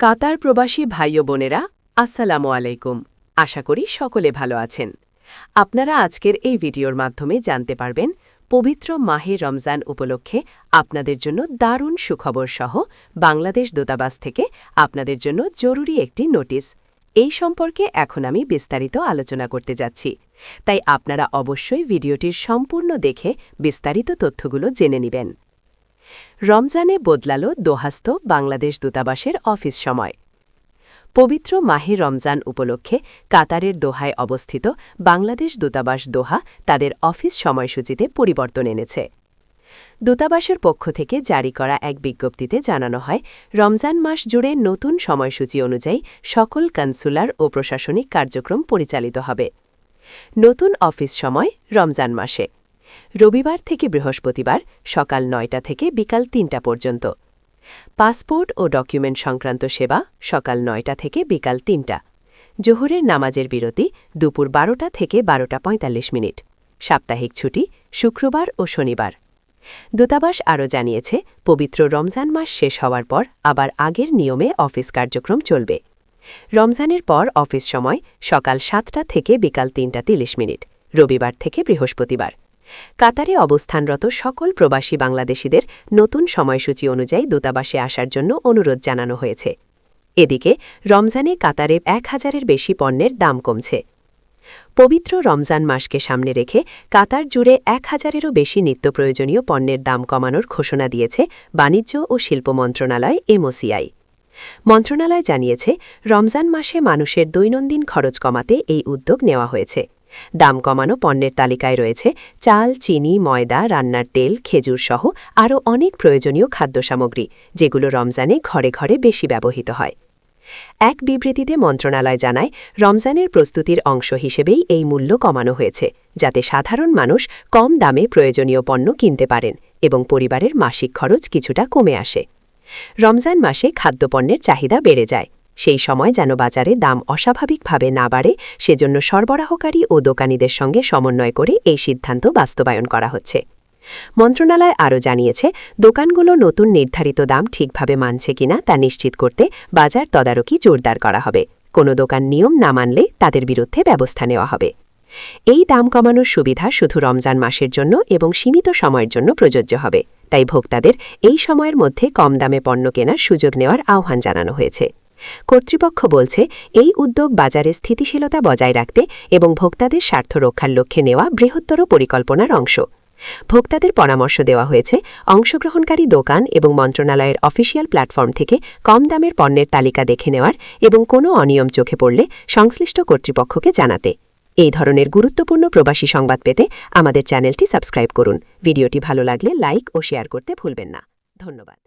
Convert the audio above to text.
কাতার প্রবাসী ভাই ও বোনেরা, আসসালামু আলাইকুম। আশা করি সকলে ভালো আছেন। আপনারা আজকের এই ভিডিওর মাধ্যমে জানতে পারবেন পবিত্র মাহে রমজান উপলক্ষে আপনাদের জন্য দারুণ সুখবর সহ বাংলাদেশ দূতাবাস থেকে আপনাদের জন্য জরুরি একটি নোটিশ। এই সম্পর্কে এখন আমি বিস্তারিত আলোচনা করতে যাচ্ছি, তাই আপনারা অবশ্যই ভিডিওটির সম্পূর্ণ দেখে বিস্তারিত তথ্যগুলো জেনে নেবেন। রমজানে বদলালো দোহাস্থ বাংলাদেশ দূতাবাসের অফিস সময়। পবিত্র মাহে রমজান উপলক্ষে কাতারের দোহায় অবস্থিত বাংলাদেশ দূতাবাস দোহা তাদের অফিস সময়সূচিতে পরিবর্তন এনেছে। দূতাবাসের পক্ষ থেকে জারি করা এক বিজ্ঞপ্তিতে জানানো হয়, রমজান মাস জুড়ে নতুন সময়সূচি অনুযায়ী সকল কনসুলার ও প্রশাসনিক কার্যক্রম পরিচালিত হবে। নতুন অফিস সময় রমজান মাসে রবিবার থেকে বৃহস্পতিবার সকাল ৯টা থেকে বিকাল ৩টা পর্যন্ত। পাসপোর্ট ও ডকুমেন্ট সংক্রান্ত সেবা সকাল ৯টা থেকে বিকাল ৩টা। জোহরের নামাজের বিরতি দুপুর 12টা থেকে 12টা ৪৫ মিনিট। সাপ্তাহিক ছুটি শুক্রবার ও শনিবার। দূতাবাস আরও জানিয়েছে, পবিত্র রমজান মাস শেষ হওয়ার পর আবার আগের নিয়মে অফিস কার্যক্রম চলবে। রমজানের পর অফিস সময় সকাল 7টা থেকে বিকাল 3টা 30 মিনিট, রবিবার থেকে বৃহস্পতিবার। কাতারে অবস্থানরত সকল প্রবাসী বাংলাদেশিদের নতুন সময়সূচি অনুযায়ী দূতাবাসে আসার জন্য অনুরোধ জানানো হয়েছে। এদিকে রমজানে কাতারে 1000-এর বেশি পণ্যের দাম কমছে। পবিত্র রমজান মাসকে সামনে রেখে কাতার জুড়ে 1000-এরও বেশি নিত্যপ্রয়োজনীয় পণ্যের দাম কমানোর ঘোষণা দিয়েছে বাণিজ্য ও শিল্প মন্ত্রণালয় MOCI। মন্ত্রণালয় জানিয়েছে, রমজান মাসে মানুষের দৈনন্দিন খরচ কমাতে এই উদ্যোগ নেওয়া হয়েছে। দাম কমানো পণ্যের তালিকায় রয়েছে চাল, চিনি, ময়দা, রান্নার তেল, খেজুর সহ আরও অনেক প্রয়োজনীয় খাদ্য সামগ্রী, যেগুলো রমজানে ঘরে ঘরে বেশি ব্যবহৃত হয়। এক বিবৃতিতে মন্ত্রণালয় জানায়, রমজানের প্রস্তুতির অংশ হিসেবেই এই মূল্য কমানো হয়েছে, যাতে সাধারণ মানুষ কম দামে প্রয়োজনীয় পণ্য কিনতে পারেন এবং পরিবারের মাসিক খরচ কিছুটা কমে আসে। রমজান মাসে খাদ্যপণ্যের চাহিদা বেড়ে যায়। সেই সময় যেন বাজারে দাম অস্বাভাবিকভাবে না বাড়ে, সেজন্য সরবরাহকারী ও দোকানীদের সঙ্গে সমন্বয় করে এই সিদ্ধান্ত বাস্তবায়ন করা হচ্ছে। মন্ত্রণালয় আরও জানিয়েছে, দোকানগুলো নতুন নির্ধারিত দাম ঠিকভাবে মানছে কিনা তা নিশ্চিত করতে বাজার তদারকি জোরদার করা হবে। কোনো দোকান নিয়ম না মানলে তাদের বিরুদ্ধে ব্যবস্থা নেওয়া হবে। এই দাম কমানোর সুবিধা শুধু রমজান মাসের জন্য এবং সীমিত সময়ের জন্য প্রযোজ্য হবে, তাই ভোক্তাদের এই সময়ের মধ্যে কম দামে পণ্য কেনার সুযোগ নেওয়ার আহ্বান জানানো হয়েছে। কর্তৃপক্ষ বলছে, এই উদ্যোগ বাজারে স্থিতিশীলতা বজায় রাখতে এবং ভোক্তাদের স্বার্থ রক্ষার লক্ষ্যে নেওয়া বৃহত্তর পরিকল্পনার অংশ। ভোক্তাদের পরামর্শ দেওয়া হয়েছে, অংশগ্রহণকারী দোকান এবং মন্ত্রণালয়ের অফিসিয়াল প্ল্যাটফর্ম থেকে কম দামের পণ্যের তালিকা দেখে নেওয়ার এবং কোনো অনিয়ম চোখে পড়লে সংশ্লিষ্ট কর্তৃপক্ষকে জানাতে। এই ধরনের গুরুত্বপূর্ণ প্রবাসী সংবাদ পেতে আমাদের চ্যানেলটি সাবস্ক্রাইব করুন। ভিডিওটি ভালো লাগলে লাইক ও শেয়ার করতে ভুলবেন না। ধন্যবাদ।